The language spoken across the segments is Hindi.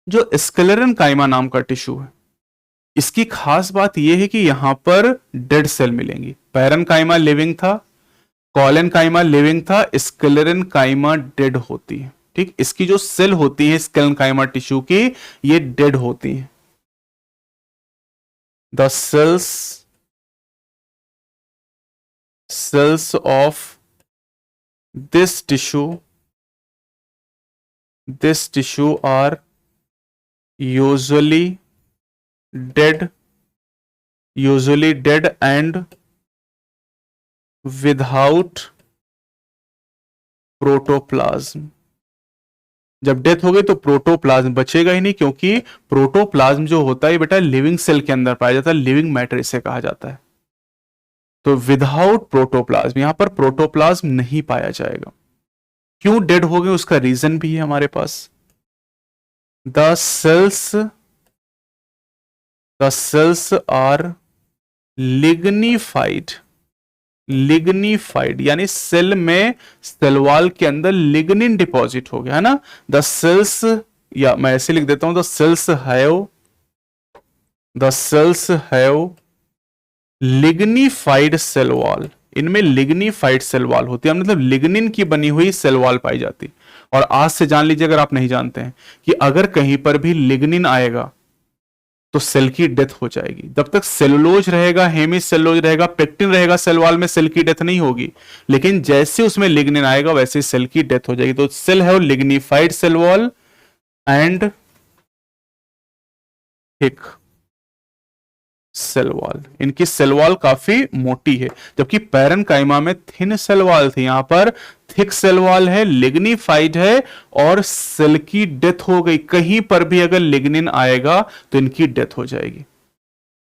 जो स्क्लेरेनकाइमा नाम का टिश्यू है, इसकी खास बात यह है कि यहां पर डेड सेल मिलेंगी। पैरेनकाइमा लिविंग था, कॉलेनकाइमा लिविंग था, स्क्लेरेनकाइमा डेड होती है। ठीक, इसकी जो सेल होती है स्क्लेरेनकाइमा टिश्यू की, ये डेड होती है। The cells of this tissue are usually dead and without protoplasm. जब डेथ हो गई तो प्रोटोप्लाज्म बचेगा ही नहीं, क्योंकि प्रोटोप्लाज्म जो होता है बेटा लिविंग सेल के अंदर पाया जाता है, लिविंग मैटर इसे कहा जाता है। तो विदाउट प्रोटोप्लाज्म, यहां पर प्रोटोप्लाज्म नहीं पाया जाएगा। क्यों डेड हो गए उसका रीजन भी है हमारे पास। द सेल्स आर लिग्निफाइड यानी सेल में, सेल वॉल के अंदर लिग्निन डिपॉजिट हो गया है ना। द सेल्स, या मैं ऐसे लिख देता हूं, the cells have lignified cell wall. इनमें लिग्निफाइड सेल वॉल होती है, मतलब लिग्निन की बनी हुई सेल वॉल पाई जाती। और आज से जान लीजिए, अगर आप नहीं जानते हैं, कि अगर कहीं पर भी लिग्निन आएगा तो सेल की डेथ हो जाएगी। जब तक सेलुलोज रहेगा, हेमी सेलुलोज रहेगा, पेक्टिन रहेगा सेल वॉल में, सेल की डेथ नहीं होगी। लेकिन जैसे उसमें लिग्निन आएगा वैसे सेल की डेथ हो जाएगी। तो सेल है lignified cell wall and thick cell wall. इनकी सेल वॉल काफी मोटी है, जबकि पैरेनकाइमा में थिन सेल वॉल थी। यहां पर थिक सेल वॉल है, लिग्निफाइड है, और सेल की डेथ हो गई। कहीं पर भी अगर लिग्निन आएगा तो इनकी डेथ हो जाएगी।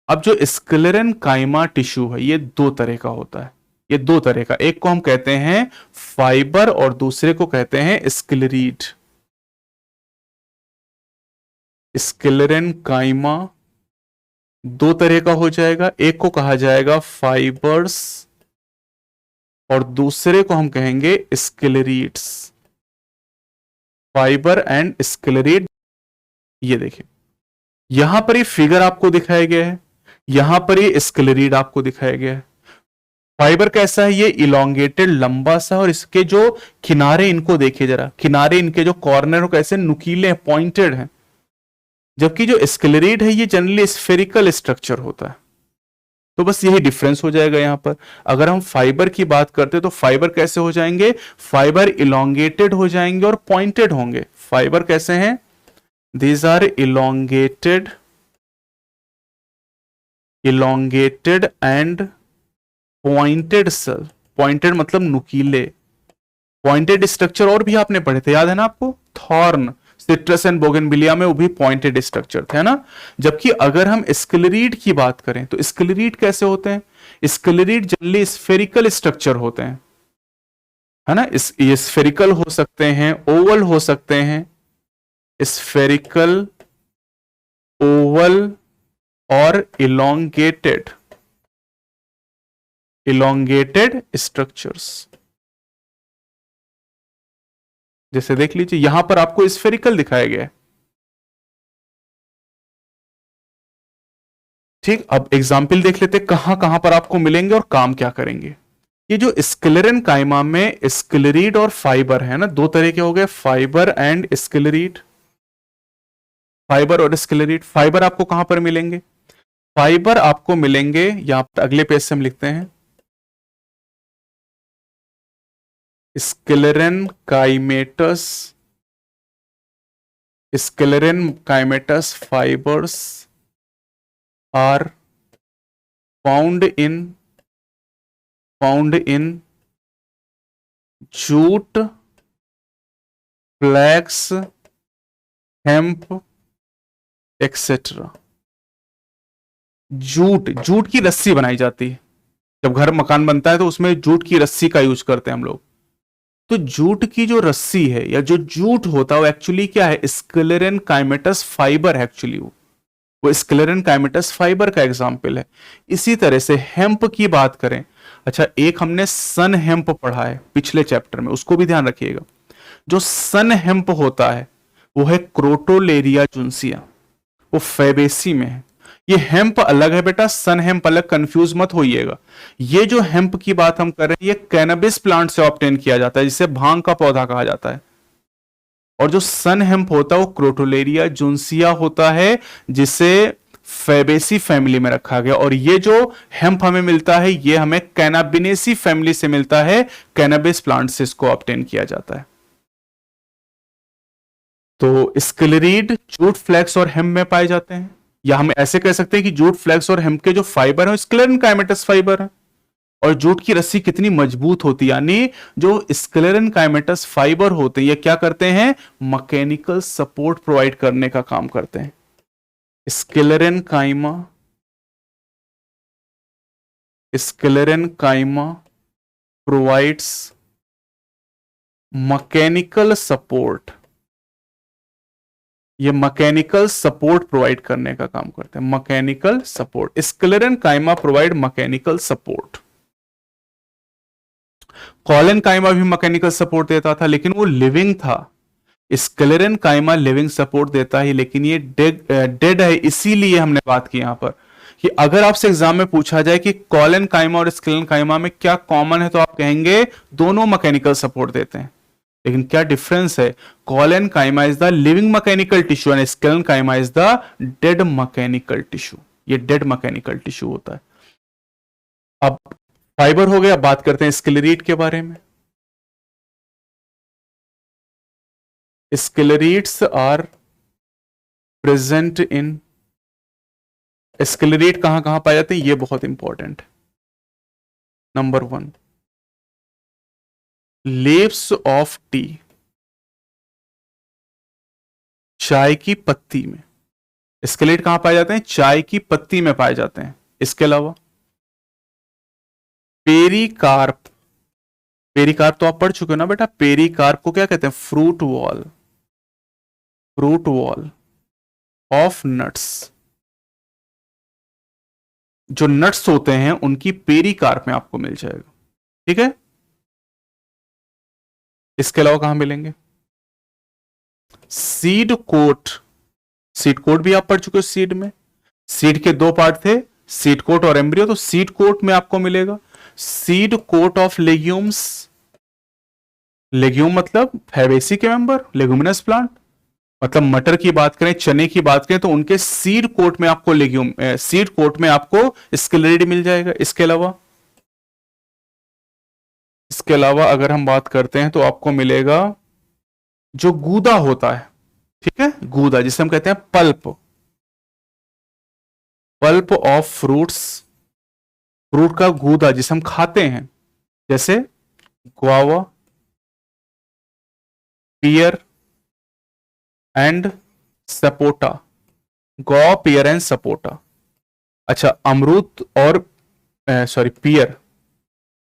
अब जो स्क्लेरेनकाइमा टिश्यू है ये दो तरह का होता है। ये दो तरह का, एक को हम कहते हैं फाइबर और दूसरे को कहते हैं स्क्लेरीड। स्क्लेरेनकाइमा दो तरह का हो जाएगा, एक को कहा जाएगा फाइबर्स और दूसरे को हम कहेंगे स्क्लेरीड्स। Fibre and स्क्लेरीड। ये देखिए, यहां पर ये फिगर आपको दिखाया गया है, यहां पर ये स्क्लेरीड आपको दिखाया गया है। फाइबर कैसा है, ये इलोंगेटेड लंबा सा, और इसके जो किनारे, इनको देखिए जरा, किनारे इनके जो कॉर्नर कैसे नुकीले हैं, पॉइंटेड हैं। जबकि जो स्क्लेरीड है ये जनरली स्फेरिकल स्ट्रक्चर होता है। तो बस यही डिफरेंस हो जाएगा यहां पर। अगर हम फाइबर की बात करते तो फाइबर कैसे हो जाएंगे, फाइबर इलोंगेटेड हो जाएंगे और पॉइंटेड होंगे। फाइबर कैसे हैं, these are elongated and pointed cell. Pointed मतलब नुकीले। पॉइंटेड स्ट्रक्चर और भी आपने पढ़े थे, याद है ना आपको, थॉर्न, सिट्रस एंड बोगनविलिया में वो भी पॉइंटेड स्ट्रक्चर थे, है ना। जबकि अगर हम स्क्लेरीड की बात करें तो स्क्लेरीड कैसे होते हैं, स्क्लेरीड जनरली स्फेरिकल स्ट्रक्चर होते हैं, है ना। ये स्फेरिकल हो सकते हैं, ओवल हो सकते हैं, स्फेरिकल, ओवल और इलोंगेटेड स्ट्रक्चर्स। जैसे देख लीजिए यहां पर आपको स्फेरिकल दिखाया गया है। ठीक, अब एग्जाम्पल देख लेते कहां कहां पर आपको मिलेंगे और काम क्या करेंगे। ये जो स्क्लेरेनकाइमा में स्क्लेरीड और फाइबर है ना, दो तरह के हो गए, फाइबर एंड स्क्लेरीड। फाइबर और स्क्लेरीड। फाइबर आपको कहां पर मिलेंगे, फाइबर आपको मिलेंगे यहां पर, अगले पेज से हम लिखते हैं, स्क्लेरेनकाइमेटस fibers are found in jute, flax, hemp, etc. Jute की रस्सी बनाई जाती है। जब घर मकान बनता है तो उसमें जूट की रस्सी का यूज करते हैं हम लोग। तो जूट की जो रस्सी है या जो जूट होता है वो एक्चुअली क्या है, स्क्लेरेनकाइमेटस फाइबर है। एक्चुअली वो स्क्लेरेनकाइमेटस फाइबर का एग्जाम्पल है। इसी तरह से हेम्प की बात करें, अच्छा एक हमने सन हेम्प पढ़ा है पिछले चैप्टर में, उसको भी ध्यान रखिएगा। जो सन हेम्प होता है वो है क्रोटोलेरिया जुन्सिया, वो फैबेसी में है। ये हेम्प अलग है बेटा, सन हेम्प अलग, कंफ्यूज मत होइएगा। ये जो हेम्प की बात हम कर रहे हैं ये कैनबिस प्लांट से ऑब्टेन किया जाता है, जिसे भांग का पौधा कहा जाता है। और जो सन हेम्प होता है वो क्रोटोलेरिया जुन्सिया होता है, जिसे फैबेसी फैमिली में रखा गया। और ये जो हेम्प हमें मिलता है ये हमें कैनाबिनेसी फैमिली से मिलता है, कैनबिस प्लांट से इसको ऑब्टेन किया जाता है। तो स्क्लेरीड जूट, फ्लैक्स और हेम्प में पाए जाते हैं, या हम ऐसे कह सकते हैं कि जूट, फ्लैक्स और हेम्प के जो फाइबर है स्क्लेरेनकाइमेटस फाइबर है। और जूट की रस्सी कितनी मजबूत होती है, यानी जो स्क्लेरेनकाइमेटस फाइबर होते हैं ये क्या करते हैं, मैकेनिकल सपोर्ट प्रोवाइड करने का काम करते हैं। स्क्लेरेनकाइमा प्रोवाइड्स मैकेनिकल सपोर्ट, ये मैकेनिकल सपोर्ट प्रोवाइड करने का काम करते हैं। Mechanical support, sclerenchyma provide mechanical support. Collenchyma भी मैकेनिकल सपोर्ट देता था, लेकिन वो लिविंग था। स्क्लेरेनकाइमा लिविंग सपोर्ट देता है, लेकिन ये डेड है। इसीलिए हमने बात की यहां पर कि अगर आपसे एग्जाम में पूछा जाए कि कॉलेनकाइमा और स्क्लेरेनकाइमा में क्या कॉमन है, तो आप कहेंगे दोनों मैकेनिकल सपोर्ट देते हैं। लेकिन क्या डिफरेंस है, collenchyma is the living mechanical tissue and sclerenchyma is the dead mechanical tissue. ये डेड मैकेनिकल टिश्यू होता है। अब फाइबर हो गया, बात करते हैं स्क्लेरीड के बारे में। स्क्लेरीड्स आर प्रेजेंट इन, स्क्लेरीड कहां कहां पाए जाते हैं ये बहुत important. Number 1, leaves of T, चाय की पत्ती में। स्क्लेरीड कहां पाए जाते हैं, चाय की पत्ती में पाए जाते हैं। इसके अलावा पेरिकार्प, पेरिकार्प तो आप पढ़ चुके हो ना बेटा, पेरिकार्प को क्या कहते हैं, fruit wall, fruit wall of nuts. जो नट्स होते हैं उनकी पेरिकार्प में आपको मिल जाएगा, ठीक है। इसके अलावा कहां मिलेंगे, सीड कोट, सीड कोट भी आप पढ़ चुके हो। सीड में, सीड के 2 पार्ट थे, सीड कोट और एम्ब्रियो, तो सीड कोट में आपको मिलेगा seed coat of legumes. Legume मतलब फैबेसी के मेंबर, लेगुमिनस प्लांट, मतलब मटर की बात करें, चने की बात करें, तो उनके सीड कोट में आपको लेग्यूम, सीड कोट में आपको स्क्लेरीड मिल जाएगा। इसके अलावा अगर हम बात करते हैं तो आपको मिलेगा जो गूदा होता है, ठीक है, गूदा जिसे हम कहते हैं pulp, pulp of fruits, fruit का गूदा जिसे हम खाते हैं, जैसे guava, pear and sapota, go, pear and sapota. अच्छा, अमरूद और पियर,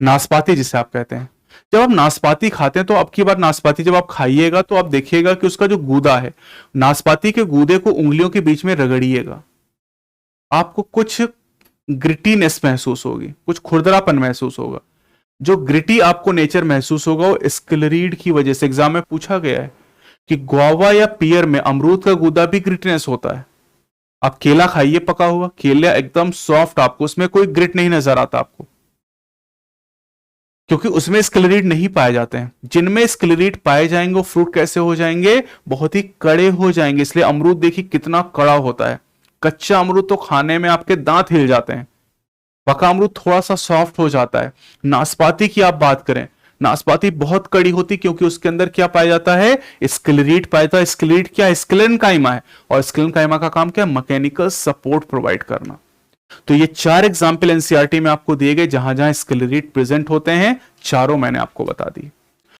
नाशपाती जिसे आप कहते हैं। जब आप नाशपाती खाते हैं तो अब की बार नाशपाती जब आप खाइएगा तो आप देखिएगा कि उसका जो गूदा है, नाशपाती के गूदे को उंगलियों के बीच में रगड़िएगा, आपको कुछ ग्रिटीनेस महसूस होगी, कुछ खुरदरापन महसूस होगा। जो ग्रिटी आपको नेचर महसूस होगा वो स्क्लेरीड की वजह से। एग्जाम में पूछा गया है कि गुआवा या पियर में, अमरूद का गूदा भी ग्रिटनेस होता है। आप केला खाइए पका हुआ, केला एकदम सॉफ्ट, आपको उसमें कोई ग्रिट नहीं नजर आता आपको, क्योंकि उसमें स्क्लेरीड नहीं पाए जाते हैं। जिनमें स्क्लेरीड पाए जाएंगे वो फ्रूट कैसे हो जाएंगे, बहुत ही कड़े हो जाएंगे। इसलिए अमरूद देखिए कितना कड़ा होता है। कच्चा अमरूद तो खाने में आपके दांत हिल जाते हैं, पका अमरूद थोड़ा सा सॉफ्ट हो जाता है। नाशपाती की आप बात करें, नाशपाती बहुत कड़ी होती, क्योंकि उसके अंदर क्या पाया जाता है, स्क्लेरीड पाया जाता है। स्क्लेरीड क्या है, स्क्लेरेनकाइमा है, और स्क्लेरेनकाइमा का काम क्या है, मैकेनिकल सपोर्ट प्रोवाइड करना। तो ये 4 एग्जाम्पल एनसीईआरटी में आपको दिए गए जहां जहां स्क्लेरीड प्रेजेंट होते हैं, चारों मैंने आपको बता दी।